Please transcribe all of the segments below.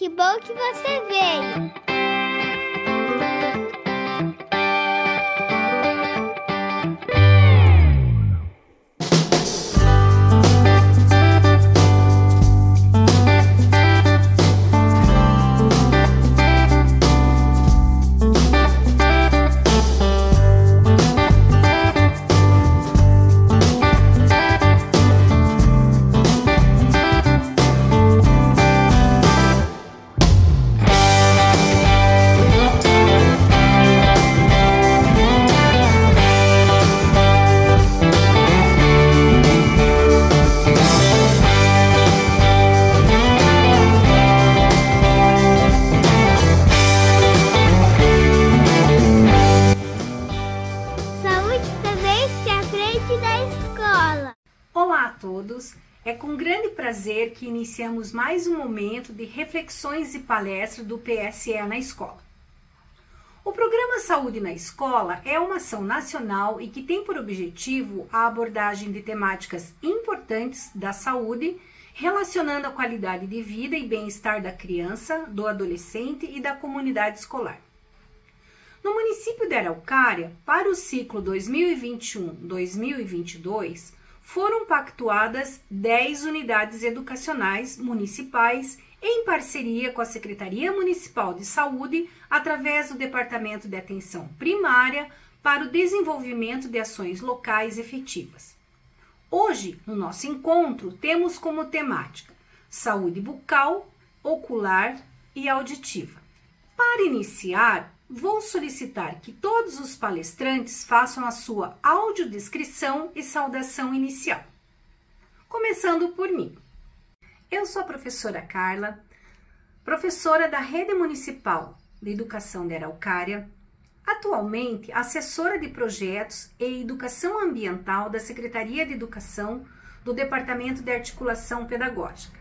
que bom que você veio! Olá a todos, é com grande prazer que iniciamos mais um momento de reflexões e palestras do PSE na escola. O programa Saúde na Escola é uma ação nacional e que tem por objetivo a abordagem de temáticas importantes da saúde, relacionando a qualidade de vida e bem-estar da criança, do adolescente e da comunidade escolar. No município de Araucária, para o ciclo 2021-2022, foram pactuadas 10 unidades educacionais municipais em parceria com a Secretaria Municipal de Saúde, através do Departamento de Atenção Primária, para o desenvolvimento de ações locais efetivas. Hoje, no nosso encontro, temos como temática saúde bucal, ocular e auditiva. Para iniciar, vou solicitar que todos os palestrantes façam a sua audiodescrição e saudação inicial. Começando por mim. Eu sou a professora Carla, professora da Rede Municipal de Educação de Araucária, atualmente assessora de projetos e educação ambiental da Secretaria de Educação do Departamento de Articulação Pedagógica.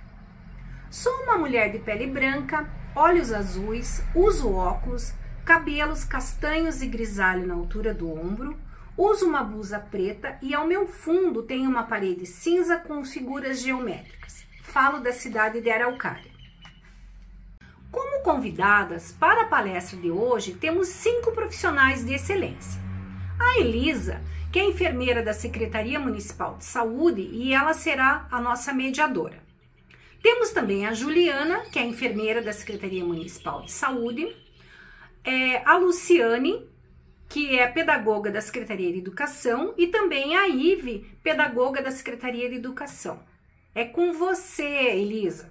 Sou uma mulher de pele branca, olhos azuis, uso óculos, cabelos castanhos e grisalho na altura do ombro, uso uma blusa preta e ao meu fundo tem uma parede cinza com figuras geométricas. Falo da cidade de Araucária. Como convidadas para a palestra de hoje, temos 5 profissionais de excelência. A Elisa, que é enfermeira da Secretaria Municipal de Saúde, e ela será a nossa mediadora. Temos também a Juliana, que é enfermeira da Secretaria Municipal de Saúde, a Luciane, que é pedagoga da Secretaria de Educação, e também a Ive, pedagoga da Secretaria de Educação. É com você, Elisa.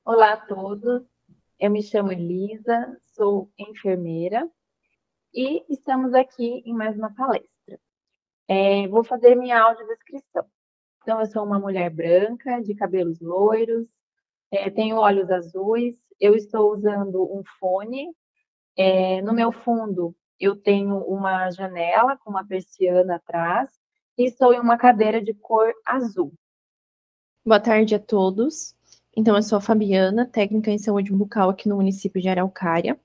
Olá a todos, eu me chamo Elisa, sou enfermeira e estamos aqui em mais uma palestra. Vou fazer minha audiodescrição. Então, eu sou uma mulher branca, de cabelos loiros, tenho olhos azuis, eu estou usando um fone. No meu fundo, eu tenho uma janela com uma persiana atrás e estou em uma cadeira de cor azul. Boa tarde a todos. Então, eu sou a Fabiana, técnica em saúde bucal aqui no município de Araucária.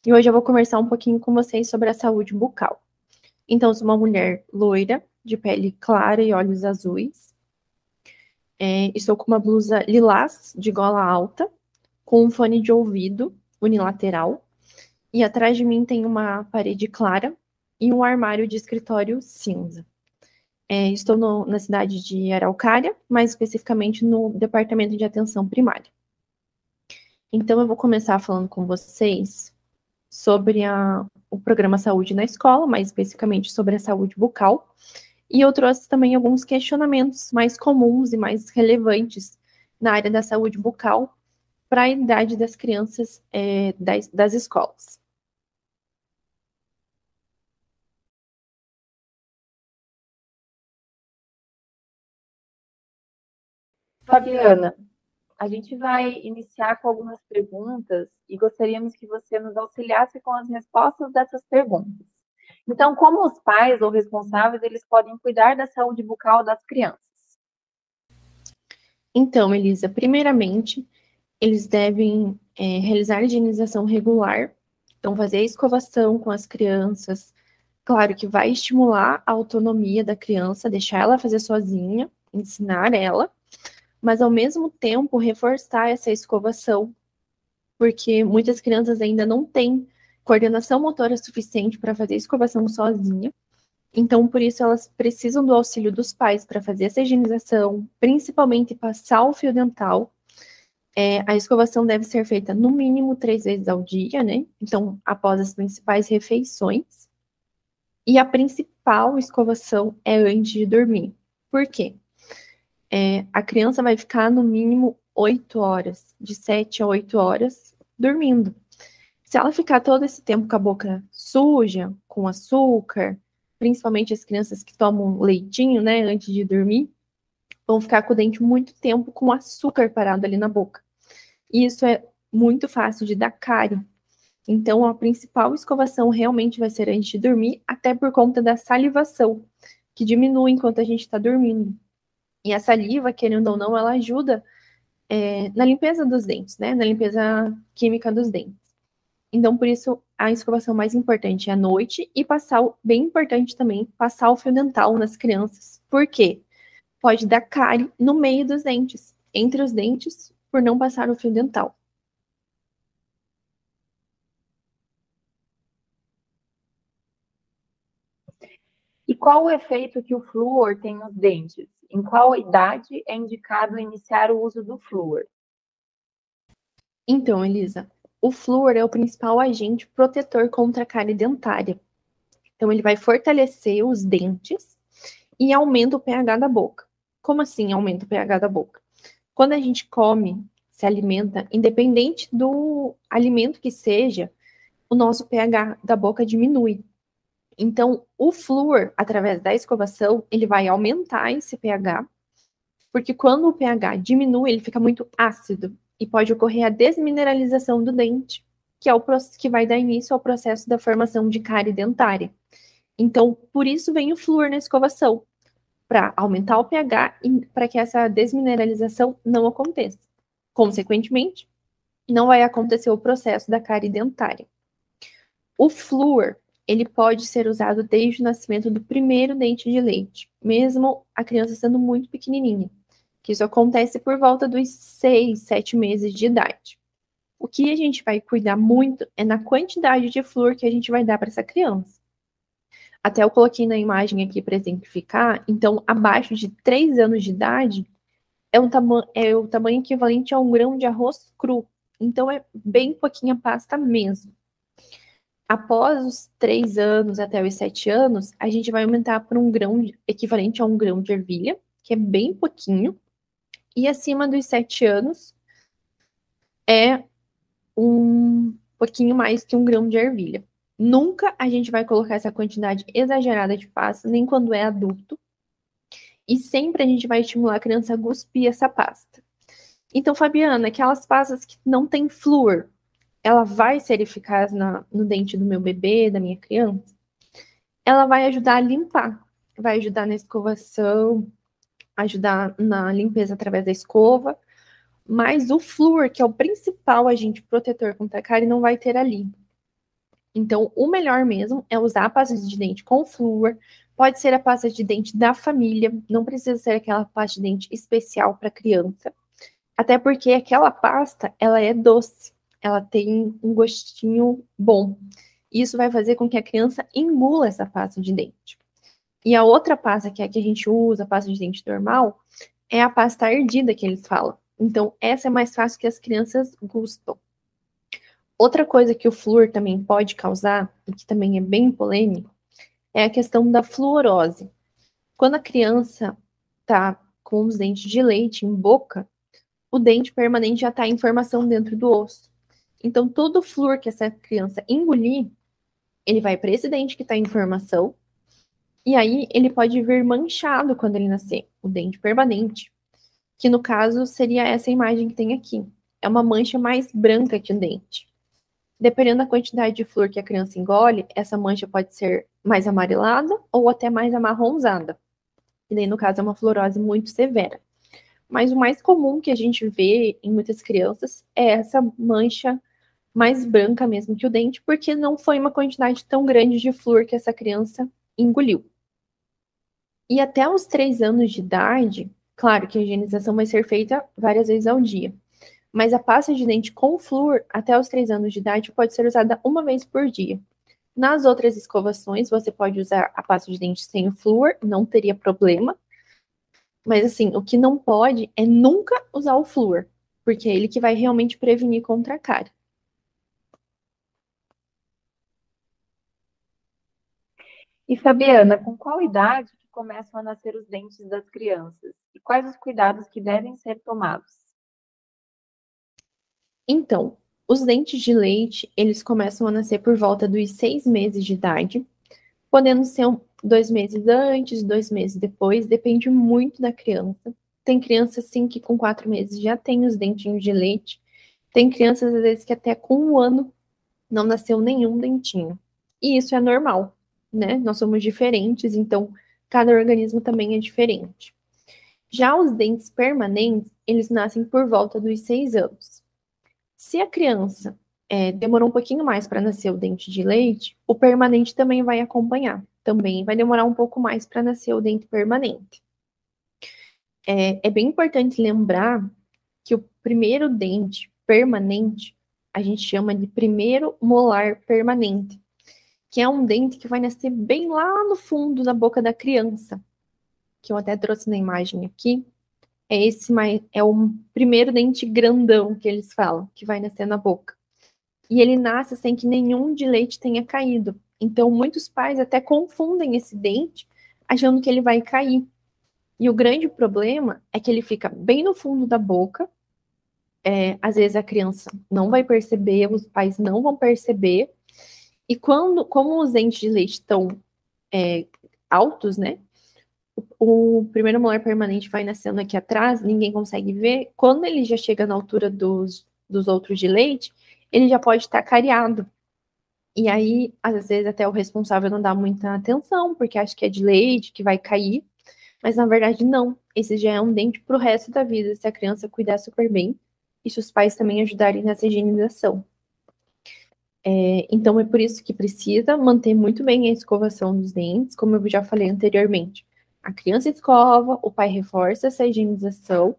E hoje eu vou conversar um pouquinho com vocês sobre a saúde bucal. Então, eu sou uma mulher loira, de pele clara e olhos azuis. Estou com uma blusa lilás, de gola alta, com um fone de ouvido unilateral. E atrás de mim tem uma parede clara e um armário de escritório cinza. Estou na cidade de Araucária, mais especificamente no Departamento de Atenção Primária. Então, eu vou começar falando com vocês sobre o programa Saúde na Escola, mais especificamente sobre a saúde bucal. E eu trouxe também alguns questionamentos mais comuns e mais relevantes na área da saúde bucal para a idade das crianças das escolas. Fabiana, a gente vai iniciar com algumas perguntas e gostaríamos que você nos auxiliasse com as respostas dessas perguntas. Então, como os pais ou responsáveis, eles podem cuidar da saúde bucal das crianças? Então, Elisa, primeiramente, eles devem realizar a higienização regular, então fazer a escovação com as crianças. Claro que vai estimular a autonomia da criança, deixar ela fazer sozinha, ensinar ela, mas ao mesmo tempo reforçar essa escovação porque muitas crianças ainda não têm coordenação motora suficiente para fazer escovação sozinha. Então, por isso, elas precisam do auxílio dos pais para fazer essa higienização, principalmente passar o fio dental. A escovação deve ser feita no mínimo 3 vezes ao dia, né? Então, após as principais refeições. E a principal escovação é antes de dormir. Por quê? A criança vai ficar no mínimo 8 horas, de 7 a 8 horas, dormindo. Se ela ficar todo esse tempo com a boca suja, com açúcar, principalmente as crianças que tomam leitinho, né, antes de dormir, vão ficar com o dente muito tempo com açúcar parado ali na boca. E isso é muito fácil de dar cárie. Então, a principal escovação realmente vai ser antes de dormir, até por conta da salivação, que diminui enquanto a gente está dormindo. E a saliva, querendo ou não, ela ajuda na limpeza dos dentes, né? Na limpeza química dos dentes. Então, por isso, a escovação mais importante é à noite e bem importante também, passar o fio dental nas crianças. Por quê? Pode dar cárie no meio dos dentes, entre os dentes, por não passar o fio dental. E qual o efeito que o flúor tem nos dentes? Em qual idade é indicado iniciar o uso do flúor? Então, Elisa, o flúor é o principal agente protetor contra a cárie dentária. Então, ele vai fortalecer os dentes e aumenta o pH da boca. Como assim aumenta o pH da boca? Quando a gente come, se alimenta, independente do alimento que seja, o nosso pH da boca diminui. Então, o flúor, através da escovação, ele vai aumentar esse pH, porque quando o pH diminui, ele fica muito ácido e pode ocorrer a desmineralização do dente, que é o que vai dar início ao processo da formação de cárie dentária. Então, por isso vem o flúor na escovação, para aumentar o pH e para que essa desmineralização não aconteça. Consequentemente, não vai acontecer o processo da cárie dentária. O flúor, ele pode ser usado desde o nascimento do primeiro dente de leite, mesmo a criança sendo muito pequenininha, que isso acontece por volta dos 6, 7 meses de idade. O que a gente vai cuidar muito é na quantidade de flúor que a gente vai dar para essa criança. Até eu coloquei na imagem aqui para exemplificar, então abaixo de 3 anos de idade é o tamanho equivalente a 1 grão de arroz cru. Então é bem pouquinha pasta mesmo. Após os 3 anos até os 7 anos, a gente vai aumentar por 1 grão, equivalente a 1 grão de ervilha, que é bem pouquinho. E acima dos 7 anos é um pouquinho mais que 1 grão de ervilha. Nunca a gente vai colocar essa quantidade exagerada de pasta, nem quando é adulto. E sempre a gente vai estimular a criança a cuspir essa pasta. Então, Fabiana, aquelas pastas que não tem flúor, ela vai ser eficaz no dente do meu bebê, da minha criança? Ela vai ajudar a limpar, vai ajudar na escovação, ajudar na limpeza através da escova, mas o flúor, que é o principal agente protetor contra a cárie, não vai ter ali. Então, o melhor mesmo é usar a pasta de dente com flúor, pode ser a pasta de dente da família, não precisa ser aquela pasta de dente especial para criança, até porque aquela pasta, ela é doce. Ela tem um gostinho bom. Isso vai fazer com que a criança engula essa pasta de dente. E a outra pasta, que é a que a gente usa, a pasta de dente normal, é a pasta ardida que eles falam. Então, essa é mais fácil que as crianças gustam. Outra coisa que o flúor também pode causar, e que também é bem polêmico, é a questão da fluorose. Quando a criança está com os dentes de leite em boca, o dente permanente já está em formação dentro do osso. Então, todo o flúor que essa criança engolir, ele vai para esse dente que está em formação, e aí ele pode vir manchado quando ele nascer, o dente permanente, que no caso seria essa imagem que tem aqui. É uma mancha mais branca que o dente. Dependendo da quantidade de flúor que a criança engole, essa mancha pode ser mais amarelada ou até mais amarronzada. E daí, no caso, é uma fluorose muito severa. Mas o mais comum que a gente vê em muitas crianças é essa mancha mais branca mesmo que o dente, porque não foi uma quantidade tão grande de flúor que essa criança engoliu. E até os 3 anos de idade, claro que a higienização vai ser feita várias vezes ao dia, Mas a pasta de dente com flúor, até os 3 anos de idade, pode ser usada uma vez por dia. Nas outras escovações, você pode usar a pasta de dente sem o flúor, não teria problema. Mas, assim, o que não pode é nunca usar o flúor, porque é ele que vai realmente prevenir contra a cárie. E Fabiana, com qual idade que começam a nascer os dentes das crianças? E quais os cuidados que devem ser tomados? Então, os dentes de leite, eles começam a nascer por volta dos 6 meses de idade, podendo ser 2 meses antes, 2 meses depois, depende muito da criança. Tem criança, sim, que com 4 meses já tem os dentinhos de leite. Tem crianças, às vezes, que até com 1 ano não nasceu nenhum dentinho. E isso é normal, né? Nós somos diferentes, então cada organismo também é diferente. Já os dentes permanentes, eles nascem por volta dos 6 anos. Se a criança demorou um pouquinho mais para nascer o dente de leite, o permanente também vai acompanhar. Também vai demorar um pouco mais para nascer o dente permanente. É bem importante lembrar que o primeiro dente permanente a gente chama de primeiro molar permanente, que é um dente que vai nascer bem lá no fundo da boca da criança, que eu até trouxe na imagem aqui. É o primeiro dente grandão que eles falam, que vai nascer na boca. E ele nasce sem que nenhum de leite tenha caído. Então, muitos pais até confundem esse dente, achando que ele vai cair. E o grande problema é que ele fica bem no fundo da boca. Às vezes a criança não vai perceber, os pais não vão perceber. E como os dentes de leite estão altos, né? O primeiro molar permanente vai nascendo aqui atrás, ninguém consegue ver. Quando ele já chega na altura dos outros de leite, ele já pode estar cariado. E aí, às vezes, até o responsável não dá muita atenção, porque acha que é de leite, que vai cair. Mas, na verdade, não. Esse já é um dente para o resto da vida, se a criança cuidar super bem. E se os pais também ajudarem nessa higienização. Então, é por isso que precisa manter muito bem a escovação dos dentes, como eu já falei anteriormente. A criança escova, o pai reforça essa higienização.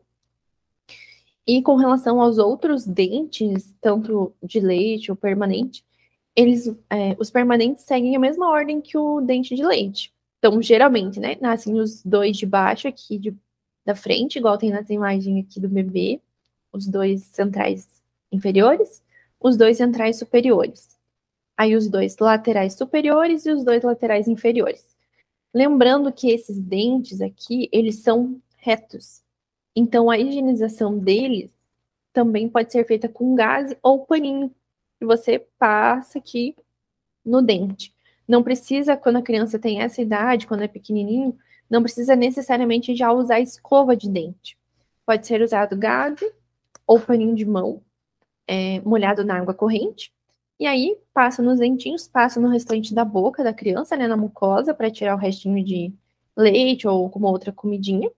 E com relação aos outros dentes, tanto de leite ou permanente, os permanentes seguem a mesma ordem que o dente de leite. Então, geralmente, né, nascem os 2 de baixo aqui da frente, igual tem nessa imagem aqui do bebê, os 2 centrais inferiores, os 2 centrais superiores. Aí os 2 laterais superiores e os 2 laterais inferiores. Lembrando que esses dentes aqui, eles são retos. Então, a higienização deles também pode ser feita com gaze ou paninho, que você passa aqui no dente. Não precisa, quando a criança tem essa idade, quando é pequenininho, não precisa necessariamente já usar escova de dente. Pode ser usado gaze ou paninho de mão, molhado na água corrente. E aí, passa nos dentinhos, passa no restante da boca da criança, né, na mucosa, para tirar o restinho de leite ou alguma outra comidinha.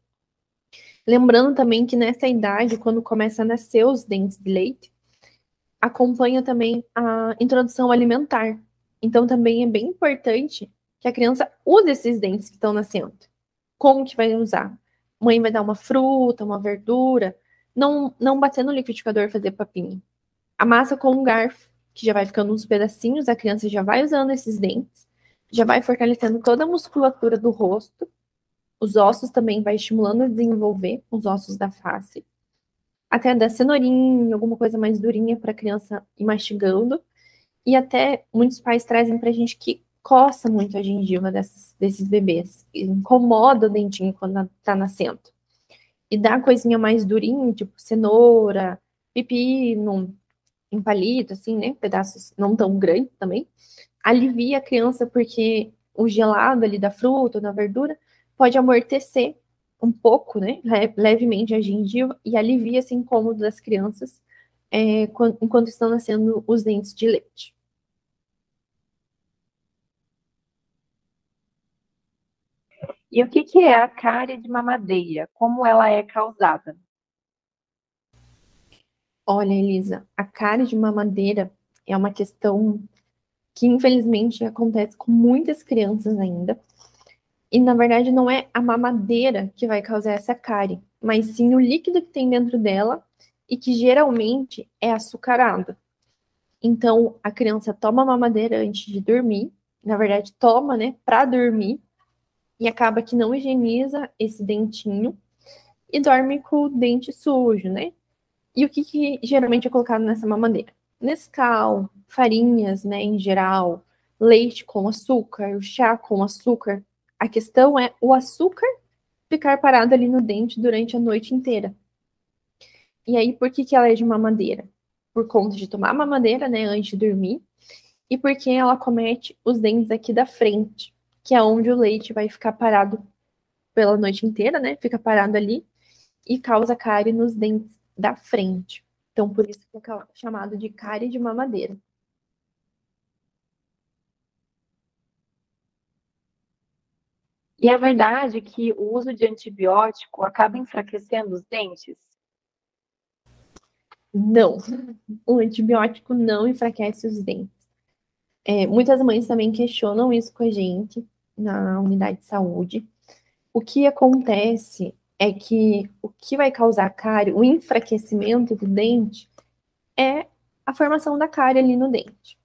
Lembrando também que nessa idade, quando começa a nascer os dentes de leite, acompanha também a introdução alimentar. Então, também é bem importante que a criança use esses dentes que estão nascendo. Como que vai usar? Mãe vai dar uma fruta, uma verdura, não bater no liquidificador e fazer papinha. Amassa com um garfo, que já vai ficando uns pedacinhos, a criança já vai usando esses dentes, já vai fortalecendo toda a musculatura do rosto, os ossos também vai estimulando a desenvolver, os ossos da face, até dar cenourinha, alguma coisa mais durinha para a criança ir mastigando, e até muitos pais trazem pra gente que coça muito a gengiva desses bebês, incomoda o dentinho quando tá nascendo. E dá coisinha mais durinha, tipo cenoura, pepino, em palito, assim, né? Pedaços não tão grandes também. Alivia a criança porque o gelado ali da fruta, da verdura, pode amortecer um pouco, né? Levemente a gengiva e alivia esse incômodo das crianças enquanto estão nascendo os dentes de leite. E o que é a cárie de mamadeira? Como ela é causada? Olha, Elisa, a cárie de mamadeira é uma questão que infelizmente acontece com muitas crianças ainda. E na verdade não é a mamadeira que vai causar essa cárie, mas sim o líquido que tem dentro dela e que geralmente é açucarada. Então, a criança toma mamadeira antes de dormir, na verdade, toma, né, para dormir, e acaba que não higieniza esse dentinho e dorme com o dente sujo, né? E o que geralmente é colocado nessa mamadeira? Nescau, farinhas, né, em geral, leite com açúcar, o chá com açúcar. A questão é o açúcar ficar parado ali no dente durante a noite inteira. E aí, por que ela é de mamadeira? Por conta de tomar mamadeira, né, antes de dormir, e porque ela comete os dentes aqui da frente, que é onde o leite vai ficar parado pela noite inteira, né, fica parado ali, e causa cárie nos dentes da frente. Então, por isso que é chamado de cárie de mamadeira. E é verdade que o uso de antibiótico acaba enfraquecendo os dentes? Não, o antibiótico não enfraquece os dentes. Muitas mães também questionam isso com a gente na unidade de saúde. O que acontece é que o que vai causar cárie, o enfraquecimento do dente, é a formação da cárie ali no dente.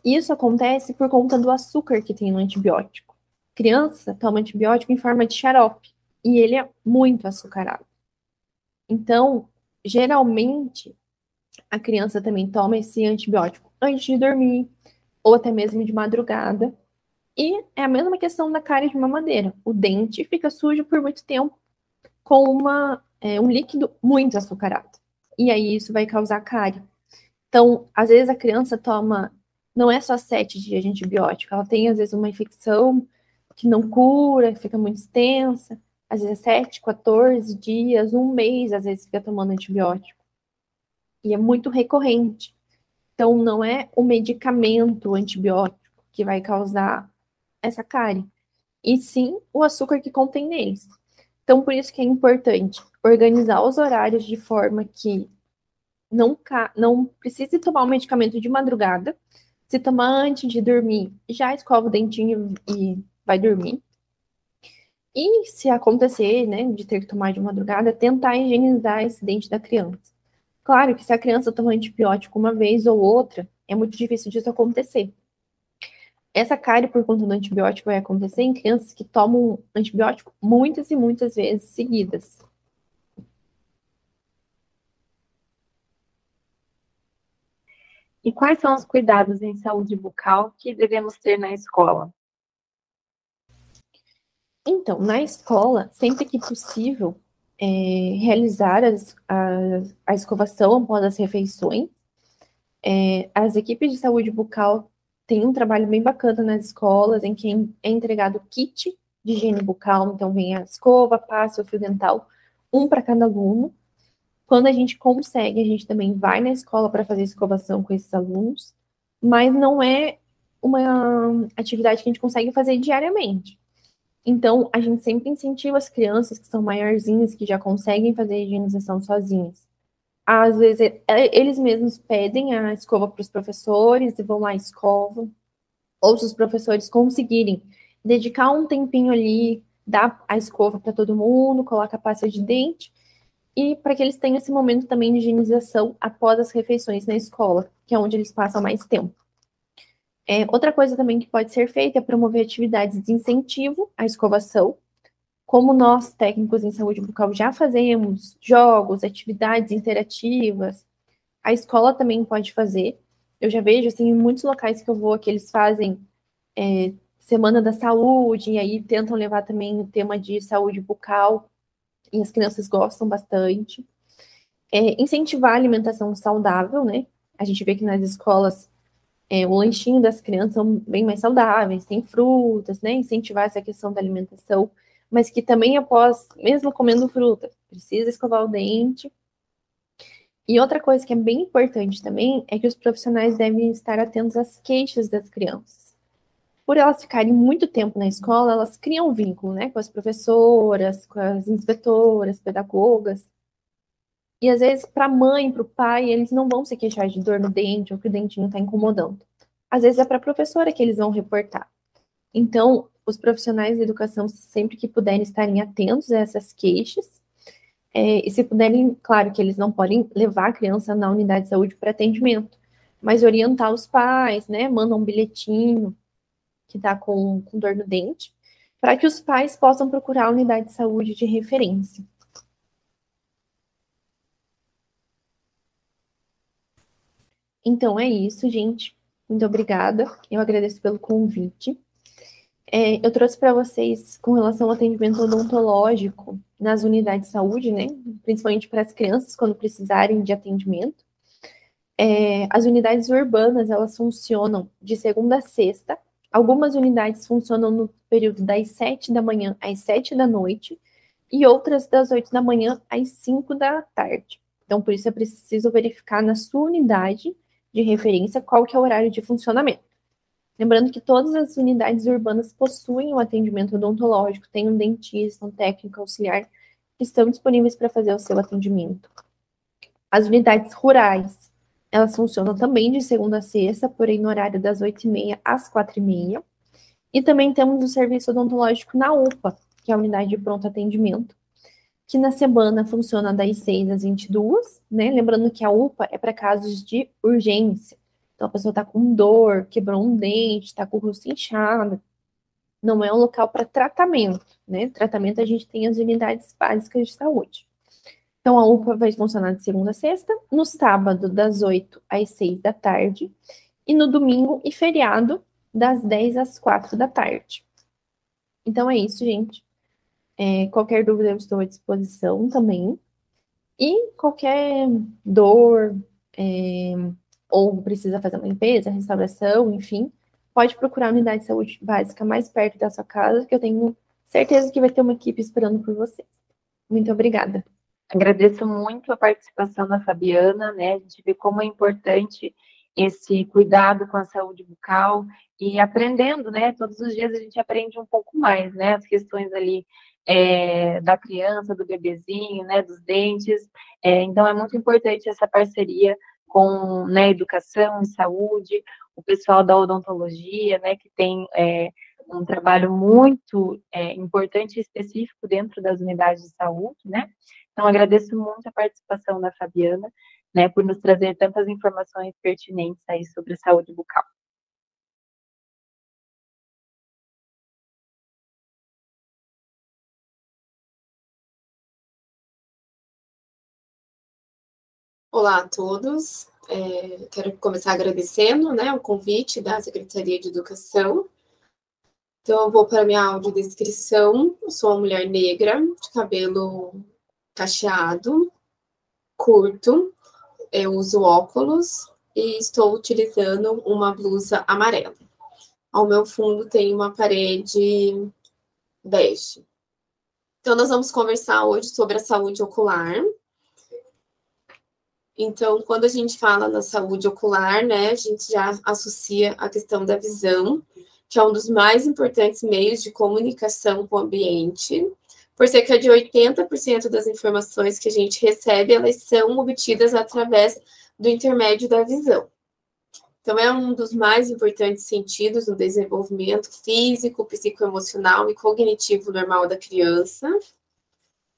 Isso acontece por conta do açúcar que tem no antibiótico. Criança toma antibiótico em forma de xarope e ele é muito açucarado. Então, geralmente, a criança também toma esse antibiótico antes de dormir ou até mesmo de madrugada. E é a mesma questão da cárie de mamadeira. O dente fica sujo por muito tempo com um líquido muito açucarado. E aí isso vai causar cárie. Então, às vezes a criança toma, não é só 7 dias de antibiótico, ela tem às vezes uma infecção que não cura, fica muito extensa, às vezes 7, 14 dias, um mês, às vezes fica tomando antibiótico. E é muito recorrente. Então, não é o medicamento o antibiótico que vai causar essa cárie, e sim o açúcar que contém neles. Então, por isso que é importante organizar os horários de forma que não precise tomar o medicamento de madrugada. Se tomar antes de dormir, já escova o dentinho e vai dormir. E se acontecer, né, de ter que tomar de madrugada, tentar higienizar esse dente da criança. Claro que se a criança tomar antibiótico uma vez ou outra, é muito difícil disso acontecer. Essa cárie por conta do antibiótico vai acontecer em crianças que tomam antibiótico muitas e muitas vezes seguidas. E quais são os cuidados em saúde bucal que devemos ter na escola? Então, na escola, sempre que possível, realizar a escovação após as refeições. As equipes de saúde bucal têm um trabalho bem bacana nas escolas, em que é entregado kit de higiene bucal, então vem a escova, pasta, o fio dental, um para cada aluno. Quando a gente consegue, a gente também vai na escola para fazer escovação com esses alunos, mas não é uma atividade que a gente consegue fazer diariamente. Então, a gente sempre incentiva as crianças que são maiorzinhas, que já conseguem fazer a higienização sozinhas. Às vezes, eles mesmos pedem a escova para os professores e vão lá e escovam. Ou se os professores conseguirem dedicar um tempinho ali, dar a escova para todo mundo, coloca a pasta de dente, e para que eles tenham esse momento também de higienização após as refeições na escola, que é onde eles passam mais tempo. Outra coisa também que pode ser feita é promover atividades de incentivo à escovação. Como nós, técnicos em saúde bucal, já fazemos jogos, atividades interativas, a escola também pode fazer. Eu já vejo, assim, em muitos locais que eu vou, que eles fazem Semana da Saúde, e aí tentam levar também o tema de saúde bucal, e as crianças gostam bastante. Incentivar a alimentação saudável, né? A gente vê que nas escolas o lanchinho das crianças são bem mais saudáveis, tem frutas, né? Incentivar essa questão da alimentação, mas que também após, mesmo comendo fruta, precisa escovar o dente. E outra coisa que é bem importante também é que os profissionais devem estar atentos às queixas das crianças. Por elas ficarem muito tempo na escola, elas criam um vínculo, né, com as professoras, com as inspetoras, pedagogas. E às vezes, para a mãe, para o pai, eles não vão se queixar de dor no dente ou que o dentinho está incomodando. Às vezes é para a professora que eles vão reportar. Então, os profissionais da educação, sempre que puderem, estarem atentos a essas queixas. E se puderem, claro que eles não podem levar a criança na unidade de saúde para atendimento, mas orientar os pais, né? Manda um bilhetinho que está com dor no dente, para que os pais possam procurar a unidade de saúde de referência. Então é isso, gente. Muito obrigada. Eu agradeço pelo convite. Eu trouxe para vocês com relação ao atendimento odontológico nas unidades de saúde, né? Principalmente para as crianças quando precisarem de atendimento. As unidades urbanas, elas funcionam de segunda a sexta. Algumas unidades funcionam no período das 7 da manhã às 7 da noite e outras das 8 da manhã às 5 da tarde. Então, por isso é preciso verificar na sua unidade de referência qual que é o horário de funcionamento. Lembrando que todas as unidades urbanas possuem um atendimento odontológico, tem um dentista, um técnico auxiliar que estão disponíveis para fazer o seu atendimento. As unidades rurais, elas funcionam também de segunda a sexta, porém no horário das 8h30 às 4h30. E também temos o serviço odontológico na UPA, que é a unidade de pronto atendimento, que na semana funciona das 6 às 22, né? Lembrando que a UPA é para casos de urgência. Então, a pessoa está com dor, quebrou um dente, está com o rosto inchado. Não é um local para tratamento, né? Tratamento a gente tem as unidades básicas de saúde. Então, a UPA vai funcionar de segunda a sexta, no sábado, das 8 às 6 da tarde, e no domingo e feriado, das 10 às 4 da tarde. Então, é isso, gente. Qualquer dúvida, eu estou à disposição também. E qualquer dor, ou precisa fazer uma limpeza, restauração, enfim, pode procurar a unidade de saúde básica mais perto da sua casa, que eu tenho certeza que vai ter uma equipe esperando por vocês. Muito obrigada. Agradeço muito a participação da Fabiana, né? A gente vê como é importante esse cuidado com a saúde bucal e aprendendo, né? Todos os dias a gente aprende um pouco mais, né? As questões ali da criança, do bebezinho, né? Dos dentes. Então, é muito importante essa parceria com, né, educação e saúde, o pessoal da odontologia, né? Que tem um trabalho muito importante e específico dentro das unidades de saúde, né? Então, agradeço muito a participação da Fabiana, né, por nos trazer tantas informações pertinentes aí sobre a saúde bucal. Olá a todos. Quero começar agradecendo, né, o convite da Secretaria de Educação. Então, eu vou para a minha audiodescrição. Eu sou uma mulher negra, de cabelo cacheado, curto, eu uso óculos e estou utilizando uma blusa amarela. Ao meu fundo tem uma parede bege. Então, nós vamos conversar hoje sobre a saúde ocular. Então, quando a gente fala na saúde ocular, né, a gente já associa a questão da visão, que é um dos mais importantes meios de comunicação com o ambiente. Por cerca de 80% das informações que a gente recebe, elas são obtidas através do intermédio da visão. Então, é um dos mais importantes sentidos no desenvolvimento físico, psicoemocional e cognitivo normal da criança.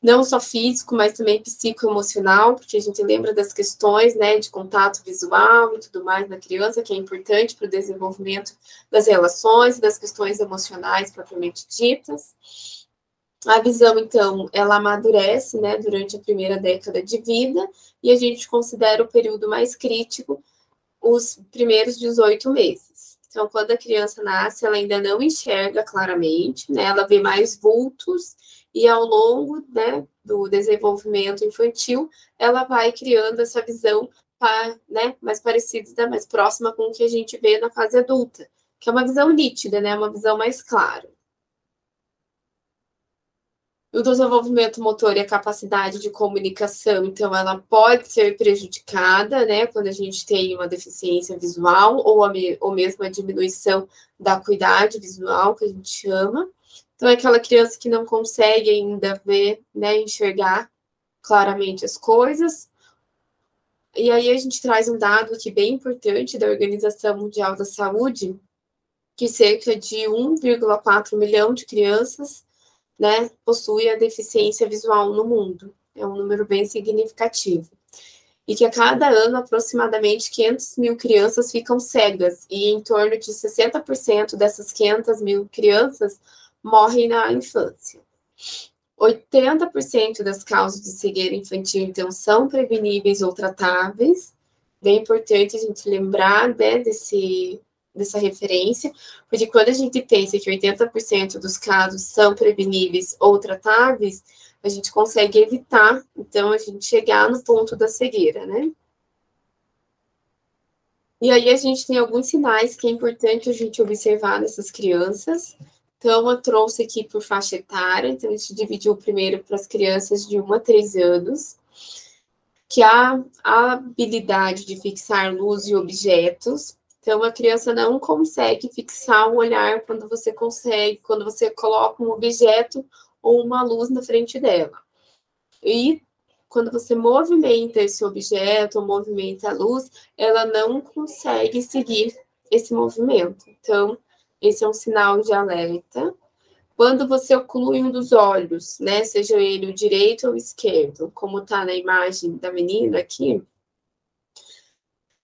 Não só físico, mas também psicoemocional, porque a gente lembra das questões, né, de contato visual e tudo mais na criança, que é importante para o desenvolvimento das relações e das questões emocionais propriamente ditas. A visão, então, ela amadurece, né, durante a primeira década de vida, e a gente considera o período mais crítico os primeiros 18 meses. Então, quando a criança nasce, ela ainda não enxerga claramente, né, ela vê mais vultos, e ao longo, né, do desenvolvimento infantil, ela vai criando essa visão, né, mais parecida, mais próxima com o que a gente vê na fase adulta, que é uma visão nítida, né, uma visão mais clara. O desenvolvimento motor e a capacidade de comunicação, então, ela pode ser prejudicada, né, quando a gente tem uma deficiência visual ou mesmo a diminuição da acuidade visual, que a gente chama. Então, é aquela criança que não consegue ainda ver, né, enxergar claramente as coisas. E aí a gente traz um dado aqui bem importante da Organização Mundial da Saúde, que cerca de 1,4 milhão de crianças, né, possui a deficiência visual no mundo. É um número bem significativo. E que a cada ano, aproximadamente 500 mil crianças ficam cegas, e em torno de 60% dessas 500 mil crianças morrem na infância. 80% das causas de cegueira infantil, então, são preveníveis ou tratáveis. Bem importante a gente lembrar, né, dessa referência, porque quando a gente pensa que 80% dos casos são preveníveis ou tratáveis, a gente consegue evitar, então, a gente chegar no ponto da cegueira, né? E aí a gente tem alguns sinais que é importante a gente observar nessas crianças. Então, eu trouxe aqui por faixa etária, então a gente dividiu primeiro para as crianças de 1 a 3 anos, que a habilidade de fixar luz e objetos. Então, a criança não consegue fixar o olhar quando você coloca um objeto ou uma luz na frente dela. E quando você movimenta esse objeto ou movimenta a luz, ela não consegue seguir esse movimento. Então, esse é um sinal de alerta. Quando você oclui um dos olhos, né, seja ele o direito ou o esquerdo, como está na imagem da menina aqui,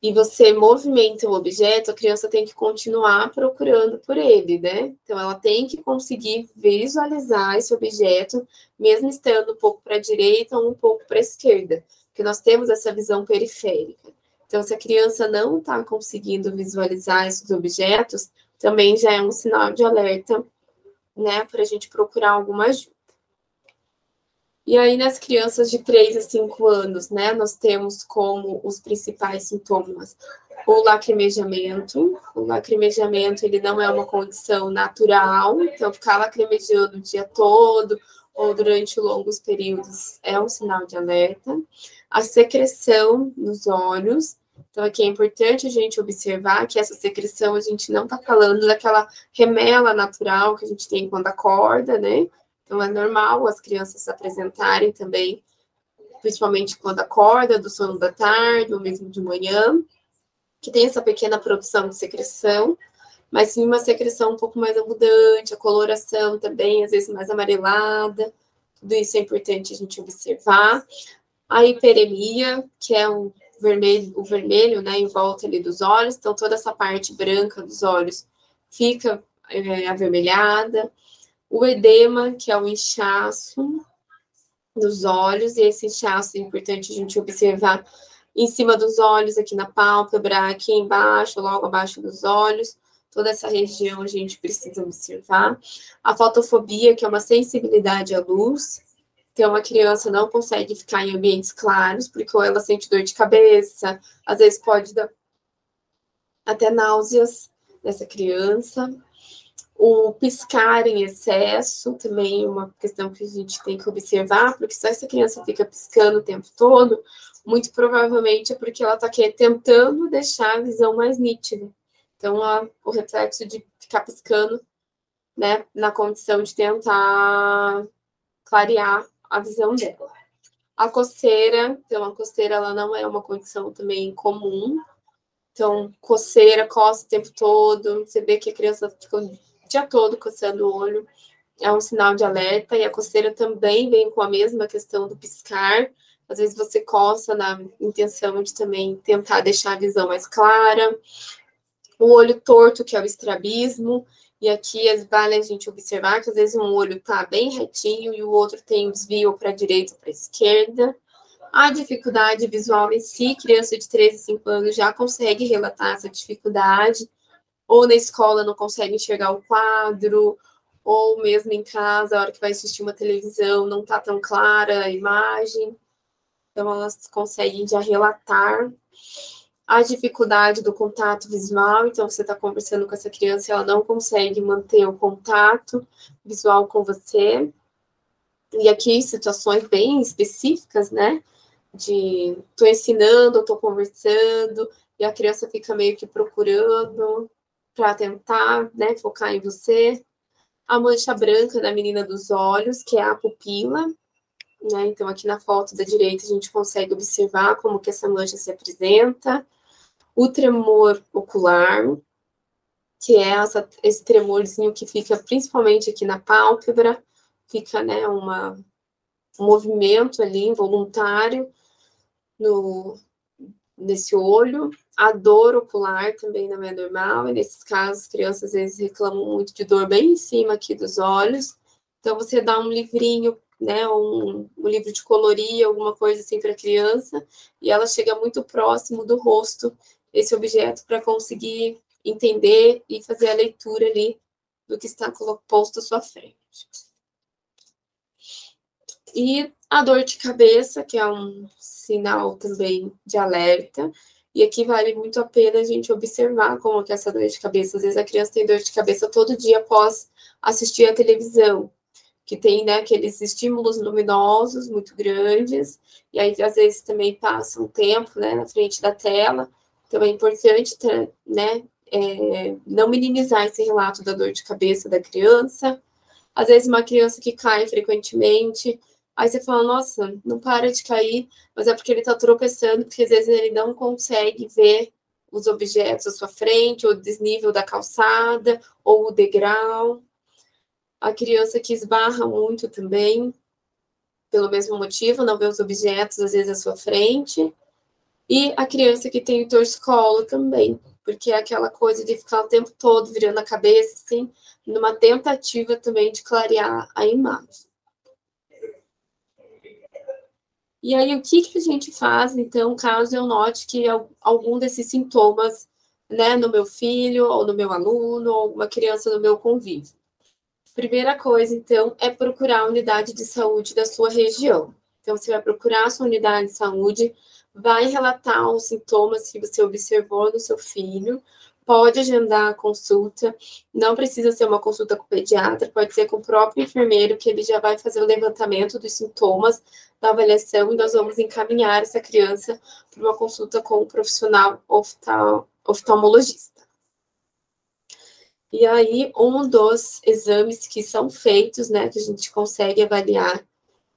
e você movimenta o objeto, a criança tem que continuar procurando por ele, né? Então, ela tem que conseguir visualizar esse objeto, mesmo estando um pouco para a direita ou um pouco para a esquerda, porque nós temos essa visão periférica. Então, se a criança não está conseguindo visualizar esses objetos, também já é um sinal de alerta, né, para a gente procurar alguma ajuda. E aí, nas crianças de 3 a 5 anos, né, nós temos como os principais sintomas o lacrimejamento. O lacrimejamento, ele não é uma condição natural, então ficar lacrimejando o dia todo ou durante longos períodos é um sinal de alerta. A secreção nos olhos, então aqui é importante a gente observar que essa secreção, a gente não está falando daquela remela natural que a gente tem quando acorda, né? Então, é normal as crianças se apresentarem também, principalmente quando acorda, do sono da tarde, ou mesmo de manhã, que tem essa pequena produção de secreção, mas sim uma secreção um pouco mais abundante, a coloração também, às vezes mais amarelada, tudo isso é importante a gente observar. A hiperemia, que é o vermelho, né, em volta ali dos olhos, então toda essa parte branca dos olhos fica avermelhada. O edema, que é o inchaço nos olhos, e esse inchaço é importante a gente observar em cima dos olhos, aqui na pálpebra, aqui embaixo, logo abaixo dos olhos, toda essa região a gente precisa observar. A fotofobia, que é uma sensibilidade à luz, então a criança não consegue ficar em ambientes claros, porque ou ela sente dor de cabeça, às vezes pode dar até náuseas dessa criança. O piscar em excesso também é uma questão que a gente tem que observar, porque se essa criança fica piscando o tempo todo, muito provavelmente é porque ela está tentando deixar a visão mais nítida. Então, o reflexo de ficar piscando, né, na condição de tentar clarear a visão dela. A coceira, então a coceira ela não é uma condição também comum. Então, coceira, coça o tempo todo, você vê que a criança fica o dia todo coçando o olho, é um sinal de alerta, e a coceira também vem com a mesma questão do piscar. Às vezes você coça na intenção de também tentar deixar a visão mais clara. O olho torto, que é o estrabismo, e aqui vale a gente observar que às vezes um olho está bem retinho e o outro tem um desvio para a direita ou para a esquerda. A dificuldade visual em si, criança de 3 a 5 anos já consegue relatar essa dificuldade, ou na escola não consegue enxergar o quadro, ou mesmo em casa, a hora que vai assistir uma televisão, não está tão clara a imagem. Então, elas conseguem já relatar. A dificuldade do contato visual, então você está conversando com essa criança e ela não consegue manter o contato visual com você. E aqui, situações bem específicas, né? Tô ensinando, tô conversando, e a criança fica meio que procurando para tentar, né, focar em você. A mancha branca da menina dos olhos, que é a pupila, né? Então, aqui na foto da direita, a gente consegue observar como que essa mancha se apresenta. O tremor ocular, que é esse tremorzinho que fica principalmente aqui na pálpebra, fica, né, uma movimento ali involuntário nesse olho. A dor ocular também não é normal, e nesses casos, as crianças às vezes reclamam muito de dor bem em cima aqui dos olhos. Então, você dá um livrinho, né, um livro de colorir, alguma coisa assim para a criança, e ela chega muito próximo do rosto, esse objeto, para conseguir entender e fazer a leitura ali do que está posto à sua frente. E a dor de cabeça, que é um sinal também de alerta, e aqui vale muito a pena a gente observar como que é essa dor de cabeça. Às vezes a criança tem dor de cabeça todo dia após assistir a televisão, que tem, né, aqueles estímulos luminosos muito grandes, e aí às vezes também passa um tempo, né, na frente da tela. Então é importante, né, não minimizar esse relato da dor de cabeça da criança. Às vezes uma criança que cai frequentemente, aí você fala, nossa, não para de cair, mas é porque ele está tropeçando, porque às vezes ele não consegue ver os objetos à sua frente, ou o desnível da calçada, ou o degrau. A criança que esbarra muito também, pelo mesmo motivo, não vê os objetos, às vezes, à sua frente. E a criança que tem o torcicolo também, porque é aquela coisa de ficar o tempo todo virando a cabeça, assim, numa tentativa também de clarear a imagem. E aí, o que a gente faz, então, caso eu note que algum desses sintomas, né, no meu filho, ou no meu aluno, ou alguma criança no meu convívio? Primeira coisa, então, é procurar a unidade de saúde da sua região. Então, você vai procurar a sua unidade de saúde, vai relatar os sintomas que você observou no seu filho, pode agendar a consulta, não precisa ser uma consulta com o pediatra, pode ser com o próprio enfermeiro, que ele já vai fazer o levantamento dos sintomas, da avaliação, e nós vamos encaminhar essa criança para uma consulta com um profissional oftalmologista. E aí, um dos exames que são feitos, né, que a gente consegue avaliar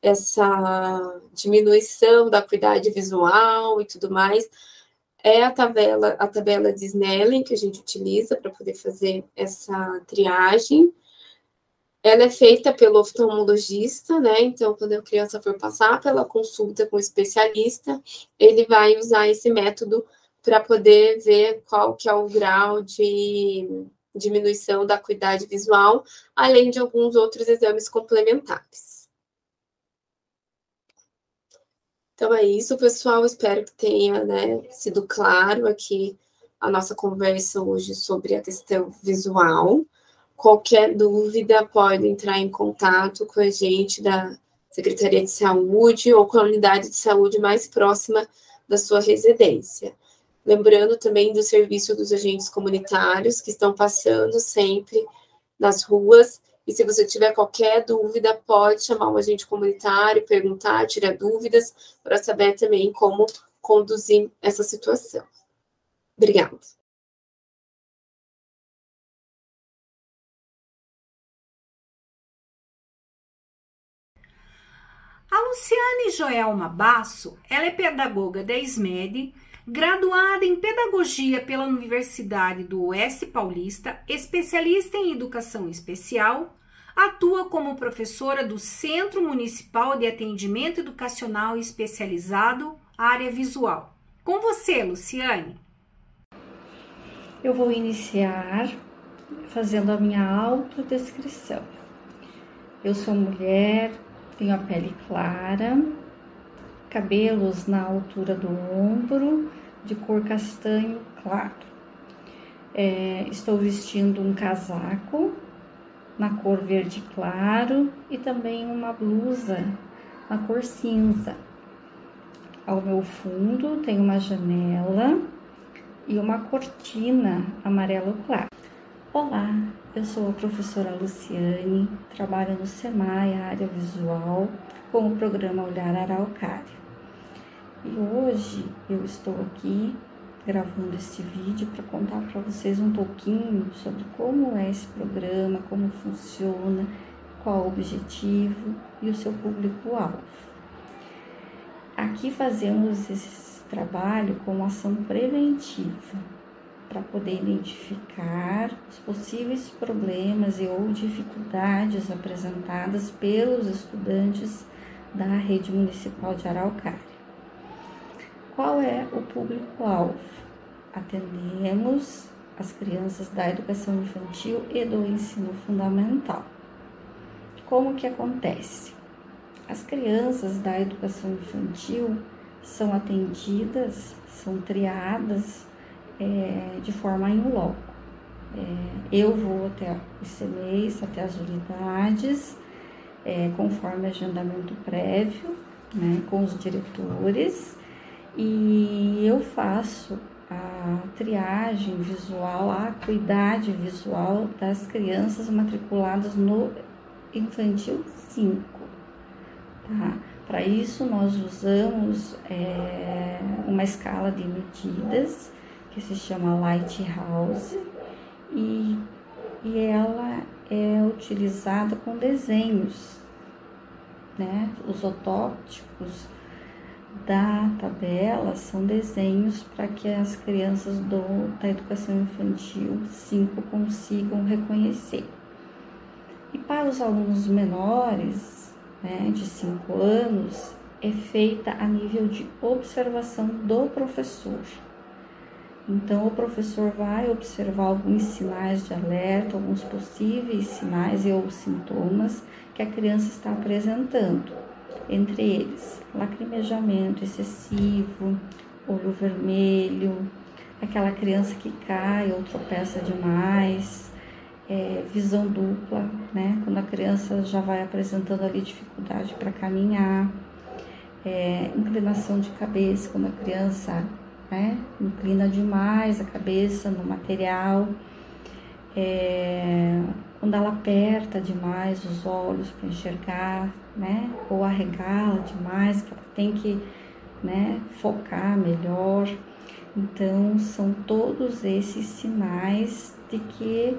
essa diminuição da acuidade visual e tudo mais, é a tabela de Snellen, que a gente utiliza para poder fazer essa triagem. Ela é feita pelo oftalmologista, né? Então, quando a criança for passar pela consulta com o especialista, ele vai usar esse método para poder ver qual que é o grau de diminuição da acuidade visual, além de alguns outros exames complementares. Então é isso, pessoal. Espero que tenha, né, sido claro aqui a nossa conversa hoje sobre a questão visual. Qualquer dúvida, pode entrar em contato com a gente da Secretaria de Saúde ou com a unidade de saúde mais próxima da sua residência. Lembrando também do serviço dos agentes comunitários que estão passando sempre nas ruas. E se você tiver qualquer dúvida, pode chamar um agente comunitário, perguntar, tirar dúvidas, para saber também como conduzir essa situação. Obrigada. A Luciane Joelma Basso, ela é pedagoga da SMED, graduada em Pedagogia pela Universidade do Oeste Paulista, especialista em Educação Especial, atua como professora do Centro Municipal de Atendimento Educacional Especializado, Área Visual. Com você, Luciane. Eu vou iniciar fazendo a minha autodescrição. Eu sou mulher, tenho a pele clara, cabelos na altura do ombro, de cor castanho claro. Estou vestindo um casaco na cor verde claro e também uma blusa na cor cinza. Ao meu fundo tem uma janela e uma cortina amarelo claro. Olá, eu sou a professora Luciane, trabalho no SEMAI, área visual, com o programa Olhar Araucária. E hoje eu estou aqui gravando esse vídeo para contar para vocês um pouquinho sobre como é esse programa, como funciona, qual o objetivo e o seu público-alvo. Aqui fazemos esse trabalho como ação preventiva, para poder identificar os possíveis problemas e ou dificuldades apresentadas pelos estudantes da Rede Municipal de Araucária. Qual é o público-alvo? Atendemos as crianças da educação infantil e do ensino fundamental. Como que acontece? As crianças da educação infantil são atendidas, são triadas de forma in loco. Eu vou até os CMEs, até as unidades, conforme agendamento prévio, né, com os diretores, e eu faço a triagem visual, a acuidade visual das crianças matriculadas no Infantil 5. Tá? Para isso, nós usamos uma escala de medidas que se chama Lighthouse e ela é utilizada com desenhos, né? Os ortótipos da tabela são desenhos para que as crianças da educação infantil 5 consigam reconhecer. E para os alunos menores, né, de 5 anos, é feita a nível de observação do professor. Então, o professor vai observar alguns sinais de alerta, alguns possíveis sinais ou sintomas que a criança está apresentando. Entre eles, lacrimejamento excessivo, olho vermelho, aquela criança que cai ou tropeça demais, visão dupla, né? Quando a criança já vai apresentando ali dificuldade para caminhar, inclinação de cabeça, quando a criança, né, inclina demais a cabeça no material, quando ela aperta demais os olhos para enxergar, né, ou arregala demais, que ela tem que, né, focar melhor. Então, são todos esses sinais de que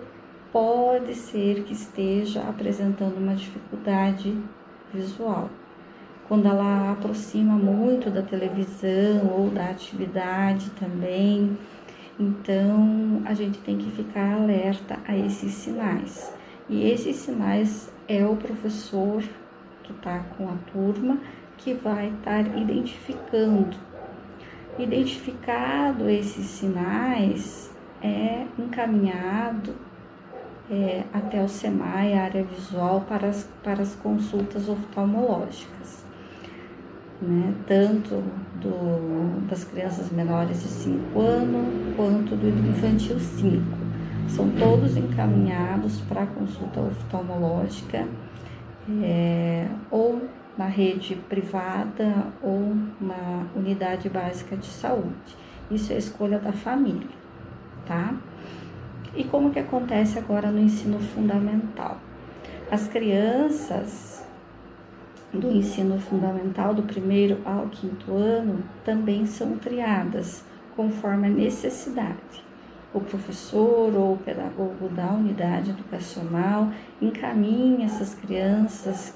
pode ser que esteja apresentando uma dificuldade visual. Quando ela aproxima muito da televisão ou da atividade também, então a gente tem que ficar alerta a esses sinais. E esses sinais é o professor que está com a turma que vai estar identificando. Identificado esses sinais, é encaminhado até o SEMAI, a área visual, para as consultas oftalmológicas, né? Tanto das crianças menores de 5 anos, quanto do infantil 5. São todos encaminhados para a consulta oftalmológica, ou na rede privada ou na unidade básica de saúde. Isso é escolha da família, tá? E como que acontece agora no ensino fundamental? As crianças do ensino fundamental, do 1º ao 5º ano, também são triadas conforme a necessidade. O professor ou o pedagogo da unidade educacional encaminha essas crianças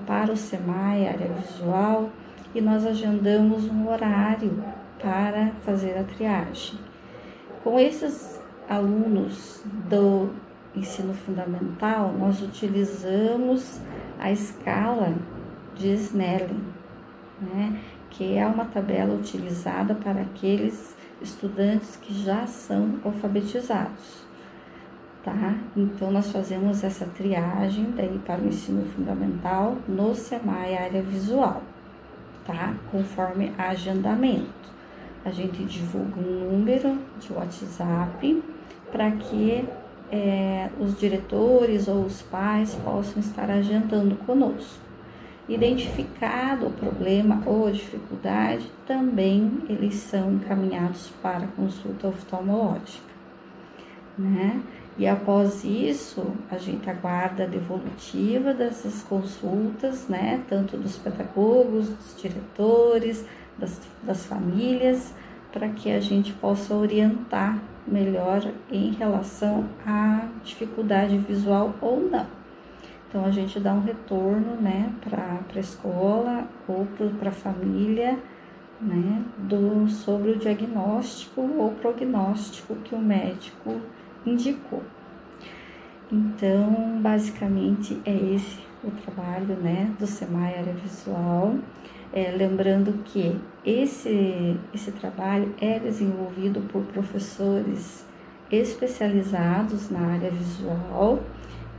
para o SEMAI, área visual, e nós agendamos um horário para fazer a triagem. Com esses alunos do ensino fundamental, nós utilizamos a escala de Snellen, né, que é uma tabela utilizada para aqueles estudantes que já são alfabetizados, tá? Então, nós fazemos essa triagem daí para o ensino fundamental no SEMAI área visual, tá? Conforme agendamento. A gente divulga um número de WhatsApp para que os diretores ou os pais possam estar agendando conosco. Identificado o problema ou a dificuldade, também eles são encaminhados para consulta oftalmológica, né? E após isso, a gente aguarda a devolutiva dessas consultas, né? Tanto dos pedagogos, dos diretores, das famílias, para que a gente possa orientar melhor em relação à dificuldade visual ou não. Então, a gente dá um retorno, né, para a escola ou para a família, né, sobre o diagnóstico ou prognóstico que o médico indicou. Então, basicamente, é esse o trabalho, né, do SEMAI Área Visual. Lembrando que esse trabalho é desenvolvido por professores especializados na área visual,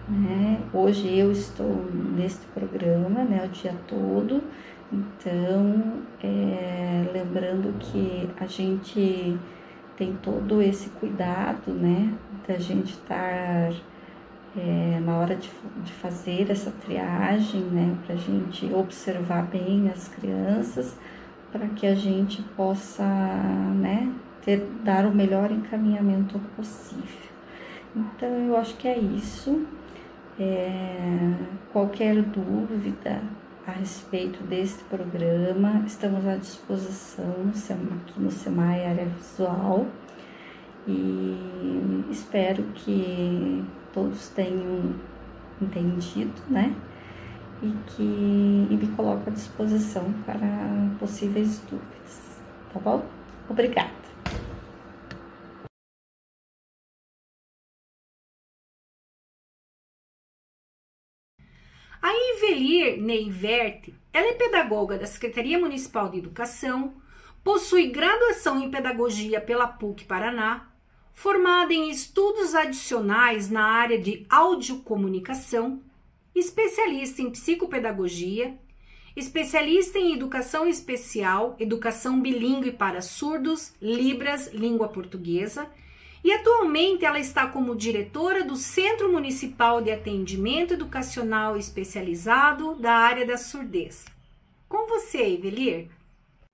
né? Hoje eu estou neste programa, né, o dia todo, então, lembrando que a gente tem todo esse cuidado, né, da gente estar na hora de fazer essa triagem, né, para a gente observar bem as crianças, para que a gente possa, né, dar o melhor encaminhamento possível. Então, eu acho que é isso. Qualquer dúvida a respeito deste programa, estamos à disposição aqui no SEMAI Área Visual, e espero que todos tenham entendido, né? E me coloco à disposição para possíveis dúvidas, tá bom? Obrigada. A Ivelir Neivert, ela é pedagoga da Secretaria Municipal de Educação, possui graduação em Pedagogia pela PUC Paraná, formada em estudos adicionais na área de audiocomunicação, especialista em psicopedagogia, especialista em educação especial, educação bilíngue para surdos, Libras, língua portuguesa, e atualmente ela está como diretora do Centro Municipal de Atendimento Educacional Especializado da área da surdez. Com você, Ivelir.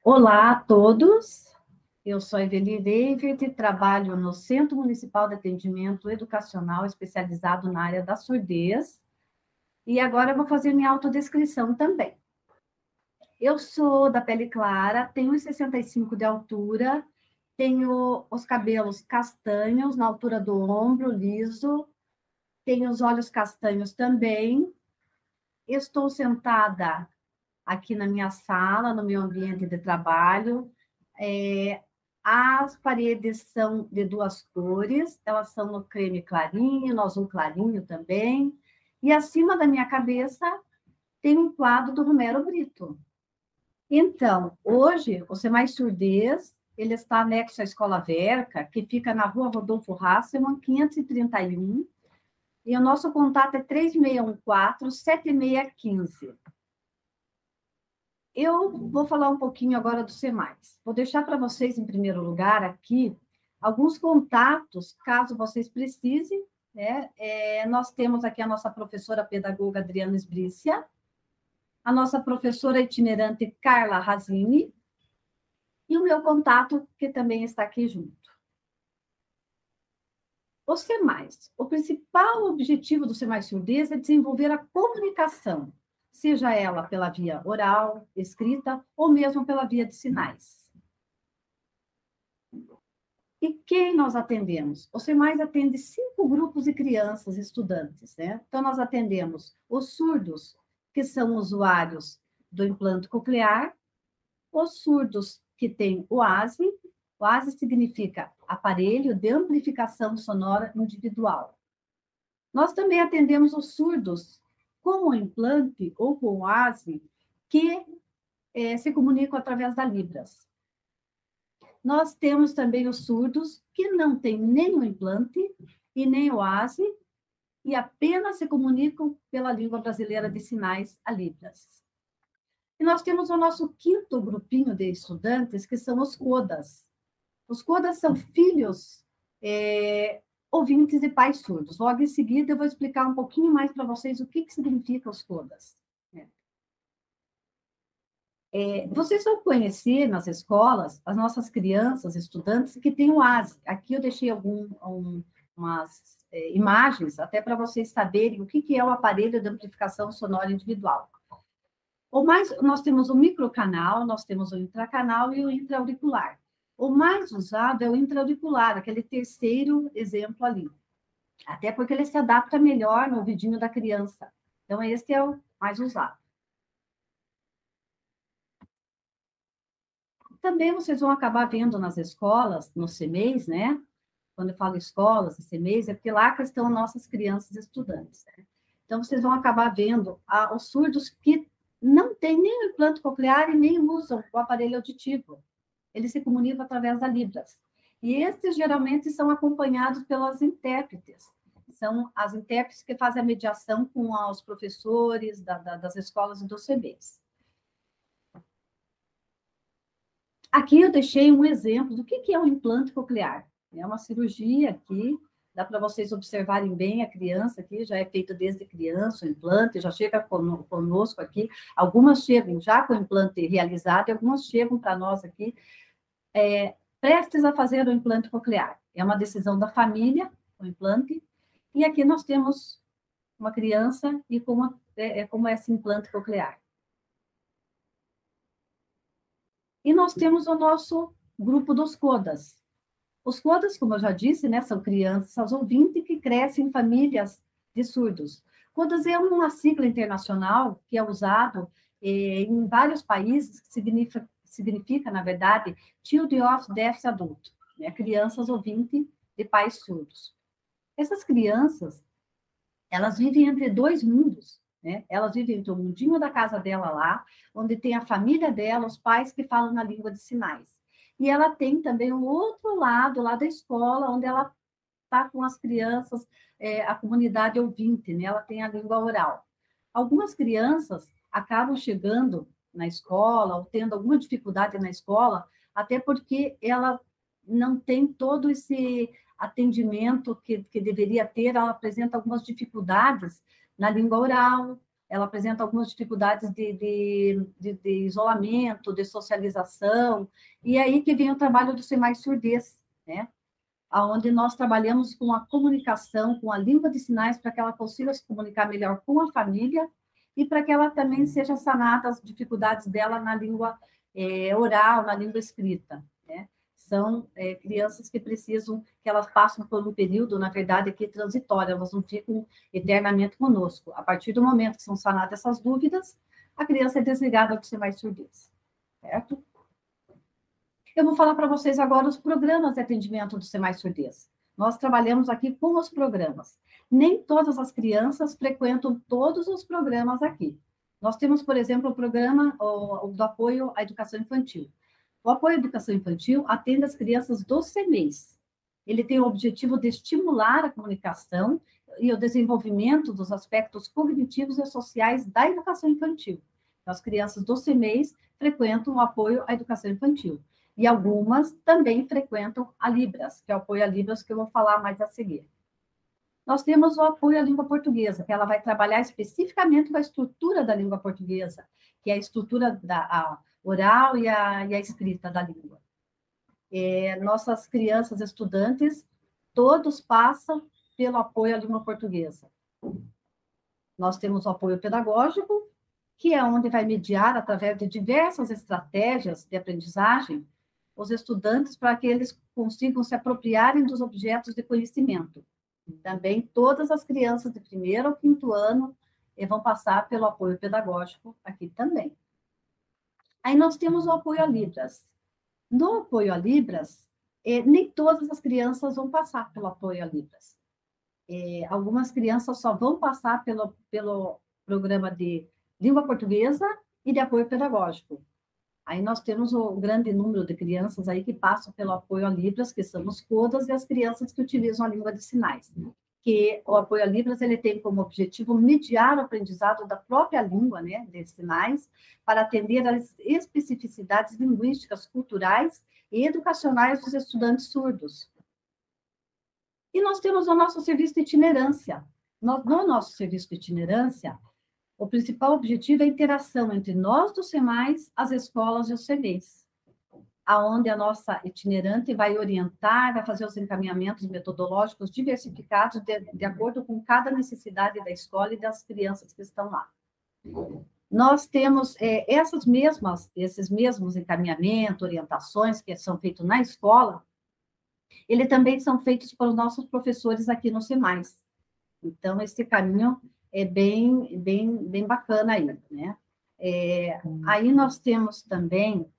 Olá a todos, eu sou Ivelir Neivert, trabalho no Centro Municipal de Atendimento Educacional Especializado na área da surdez, e agora eu vou fazer minha autodescrição também. Eu sou da pele clara, tenho 1,65 de altura, tenho os cabelos castanhos na altura do ombro, liso, tenho os olhos castanhos também, estou sentada aqui na minha sala, no meu ambiente de trabalho. As paredes são de duas cores, elas são no creme clarinho, no azul clarinho também, e acima da minha cabeça tem um quadro do Romero Brito. Então, hoje, o SEMAI Surdez, ele está anexo à Escola Verca, que fica na rua Rodolfo Hasselmann, 531, e o nosso contato é 3614-7615. Eu vou falar um pouquinho agora do SEMAI. Vou deixar para vocês, em primeiro lugar, aqui, alguns contatos, caso vocês precisem, né? Nós temos aqui a nossa professora pedagoga Adriana Esbrícia, a nossa professora itinerante Carla Razini, e o meu contato, que também está aqui junto. O SEMAI, o principal objetivo do SEMAI Surdez é desenvolver a comunicação, seja ela pela via oral, escrita, ou mesmo pela via de sinais. E quem nós atendemos? O SEMAI atende 5 grupos de crianças e estudantes, né? Então, nós atendemos os surdos, que são usuários do implante coclear, os surdos que têm o ASI. O ASI significa aparelho de amplificação sonora individual. Nós também atendemos os surdos com o implante ou com o ASI, que se comunicam através da Libras. Nós temos também os surdos que não têm nem o implante e nem o ASI, e apenas se comunicam pela língua brasileira de sinais, a Libras. E nós temos o nosso 5º grupinho de estudantes, que são os CODAS. Os CODAS são filhos ouvintes de pais surdos. Logo em seguida, eu vou explicar um pouquinho mais para vocês o que significa os CODAS. Vocês vão conhecer nas escolas as nossas crianças, estudantes, que têm o ASI. Aqui eu deixei umas imagens, até para vocês saberem o que é o aparelho de amplificação sonora individual. Nós temos o microcanal, nós temos o intracanal e o intraauricular. O mais usado é o intraauricular, aquele terceiro exemplo ali. Até porque ele se adapta melhor no ouvidinho da criança. Então, esse é o mais usado. Também vocês vão acabar vendo nas escolas, nos CMEIs, né? Quando eu falo escolas e CMEIs, é porque lá que estão nossas crianças e estudantes, né? Então, vocês vão acabar vendo os surdos que não têm nem o implante coclear e nem usam o aparelho auditivo. Eles se comunicam através da Libras. E estes, geralmente, são acompanhados pelas intérpretes. São as intérpretes que fazem a mediação com os professores das escolas e dos CBs. Aqui eu deixei um exemplo do que é um implante coclear. É uma cirurgia aqui, dá para vocês observarem bem a criança aqui, já é feito desde criança, o implante, já chega conosco aqui. Algumas chegam já com o implante realizado e algumas chegam para nós aqui prestes a fazer o implante coclear. É uma decisão da família, o implante, e aqui nós temos uma criança e como esse implante coclear. E nós temos o nosso grupo dos CODAs. Os CODAs, como eu já disse, né, são crianças ouvintes que crescem em famílias de surdos. CODAs é uma sigla internacional que é usado em vários países, que significa, na verdade, Children of Deaf Adult, né, crianças ouvintes de pais surdos. Essas crianças, elas vivem entre dois mundos, né? Elas vivem entre o mundinho da casa dela lá, onde tem a família dela, os pais que falam na língua de sinais. E ela tem também um outro lado, lá da escola, onde ela está com as crianças, a comunidade ouvinte, né? Ela tem a língua oral. Algumas crianças acabam chegando na escola, ou tendo alguma dificuldade na escola, até porque ela não tem todo esse atendimento que deveria ter, ela apresenta algumas dificuldades na língua oral, ela apresenta algumas dificuldades de isolamento, de socialização, e aí que vem o trabalho do SEMAI Surdez, né? Onde nós trabalhamos com a comunicação, com a língua de sinais, para que ela consiga se comunicar melhor com a família e para que ela também seja sanada as dificuldades dela na língua oral, na língua escrita, né? São crianças que precisam, que elas passam por um período, na verdade, aqui transitório, elas não ficam eternamente conosco. A partir do momento que são sanadas essas dúvidas, a criança é desligada do SEMAI Surdez, certo? Eu vou falar para vocês agora os programas de atendimento do SEMAI Surdez. Nós trabalhamos aqui com os programas. Nem todas as crianças frequentam todos os programas aqui. Nós temos, por exemplo, o programa do apoio à educação infantil. O apoio à educação infantil atende as crianças dos CMEs. Ele tem o objetivo de estimular a comunicação e o desenvolvimento dos aspectos cognitivos e sociais da educação infantil. Então, as crianças dos CMEs frequentam o apoio à educação infantil. E algumas também frequentam a Libras, que é o apoio a Libras que eu vou falar mais a seguir. Nós temos o apoio à língua portuguesa, que ela vai trabalhar especificamente com a estrutura da língua portuguesa, que é a estrutura oral e a escrita da língua. Nossas crianças estudantes, todos passam pelo apoio à língua portuguesa. Nós temos o apoio pedagógico, que é onde vai mediar, através de diversas estratégias de aprendizagem, os estudantes para que eles consigam se apropriarem dos objetos de conhecimento. Também todas as crianças de 1º ao 5º ano vão passar pelo apoio pedagógico aqui também. Aí nós temos o apoio a Libras. No apoio a Libras, nem todas as crianças vão passar pelo apoio a Libras. Algumas crianças só vão passar pelo programa de língua portuguesa e de apoio pedagógico. Aí nós temos o grande número de crianças aí que passam pelo apoio a Libras, que são os CODAs, e as crianças que utilizam a língua de sinais. Que o apoio a Libras, ele tem como objetivo mediar o aprendizado da própria língua, né, de sinais, para atender às especificidades linguísticas, culturais e educacionais dos estudantes surdos. E nós temos o nosso serviço de itinerância. No nosso serviço de itinerância, o principal objetivo é a interação entre nós dos SEMAIs, as escolas e os CMEs, aonde a nossa itinerante vai orientar, vai fazer os encaminhamentos metodológicos diversificados de acordo com cada necessidade da escola e das crianças que estão lá. Nós temos esses mesmos encaminhamentos, orientações que são feitos na escola, eles também são feitos pelos nossos professores aqui no SEMAIs. Então, esse caminho é bem bacana aí, né? Aí nós temos também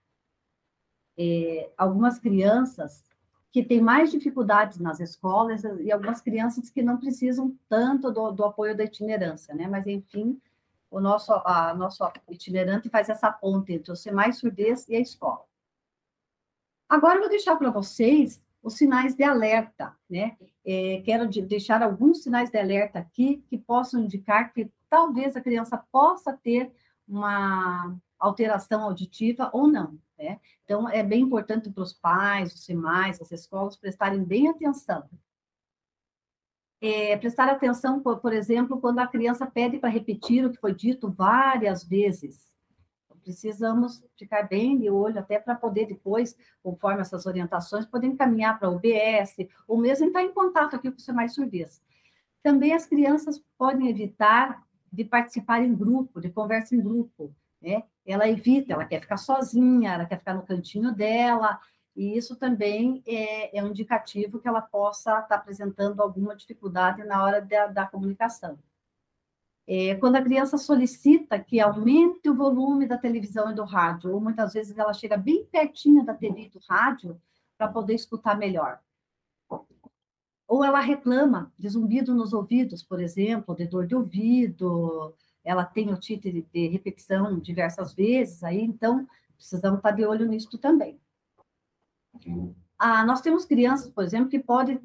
algumas crianças que têm mais dificuldades nas escolas e algumas crianças que não precisam tanto do apoio da itinerância, né? Mas, enfim, a nosso itinerante faz essa ponte entre o SEMAI Surdez e a escola. Agora, eu vou deixar para vocês os sinais de alerta, né? Quero deixar alguns sinais de alerta aqui que possam indicar que talvez a criança possa ter uma alteração auditiva ou não, né? Então, é bem importante para os pais, os SEMAIs, as escolas prestarem bem atenção. Prestar atenção, por exemplo, quando a criança pede para repetir o que foi dito várias vezes. Precisamos ficar bem de olho, até para poder depois, conforme essas orientações, poder encaminhar para a UBS, ou mesmo entrar em contato aqui com o SEMAI Surdez. Também as crianças podem evitar de participar em grupo, de conversa em grupo, né? Ela evita, ela quer ficar sozinha, ela quer ficar no cantinho dela, e isso também é um indicativo que ela possa estar apresentando alguma dificuldade na hora da comunicação. Quando a criança solicita que aumente o volume da televisão e do rádio, ou muitas vezes ela chega bem pertinho da TV e do rádio para poder escutar melhor. Ou ela reclama de zumbido nos ouvidos, por exemplo, de dor de ouvido, ela tem otite de repetição diversas vezes, aí, então precisamos estar de olho nisso também. Nós temos crianças, por exemplo, que podem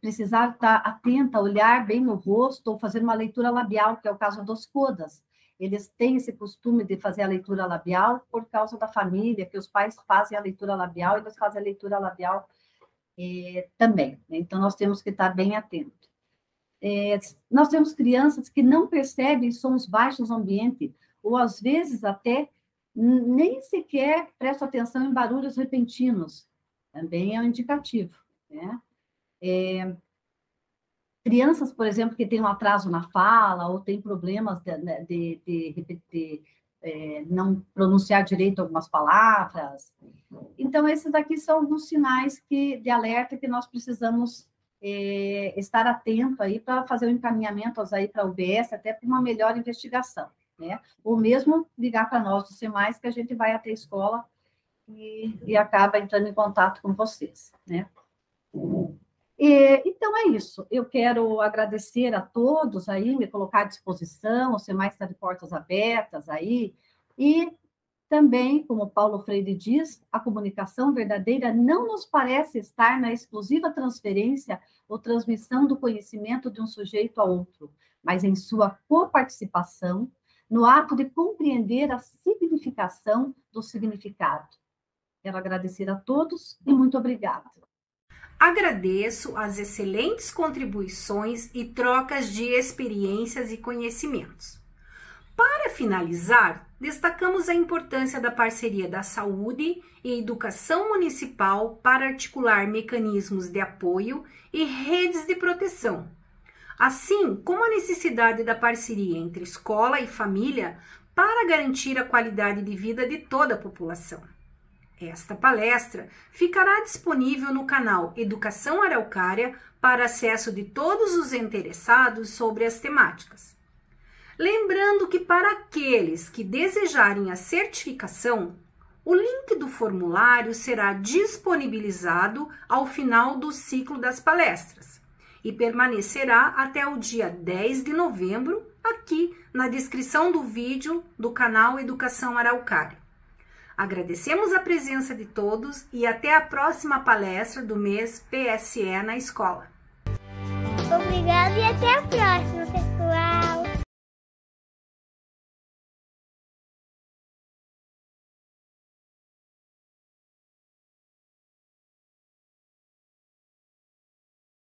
precisar estar atenta, olhar bem no rosto ou fazer uma leitura labial, que é o caso dos CODAs. Eles têm esse costume de fazer a leitura labial por causa da família, que os pais fazem a leitura labial, eles fazem a leitura labial também. Então, nós temos que estar bem atentos. Nós temos crianças que não percebem sons baixos no ambiente, ou às vezes até nem sequer prestam atenção em barulhos repentinos. Também é um indicativo, né? Crianças, por exemplo, que têm um atraso na fala ou têm problemas de não pronunciar direito algumas palavras. Então, esses aqui são alguns sinais de alerta que nós precisamos estar atento aí para fazer o encaminhamento aí para a UBS, até para uma melhor investigação, né? Ou mesmo ligar para nós do SEMAI, que a gente vai até a escola e acaba entrando em contato com vocês, né? Então, é isso. Eu quero agradecer a todos aí, me colocar à disposição, o SEMAI está de portas abertas aí, e também, como Paulo Freire diz, a comunicação verdadeira não nos parece estar na exclusiva transferência ou transmissão do conhecimento de um sujeito a outro, mas em sua coparticipação, no ato de compreender a significação do significado. Quero agradecer a todos e muito obrigada. Agradeço as excelentes contribuições e trocas de experiências e conhecimentos. Para finalizar, destacamos a importância da parceria da saúde e educação municipal para articular mecanismos de apoio e redes de proteção, assim como a necessidade da parceria entre escola e família para garantir a qualidade de vida de toda a população. Esta palestra ficará disponível no canal Educação Araucária para acesso de todos os interessados sobre as temáticas. Lembrando que para aqueles que desejarem a certificação, o link do formulário será disponibilizado ao final do ciclo das palestras e permanecerá até o dia 10 de novembro aqui na descrição do vídeo do canal Educação Araucária. Agradecemos a presença de todos e até a próxima palestra do mês PSE na escola. Obrigada e até a próxima.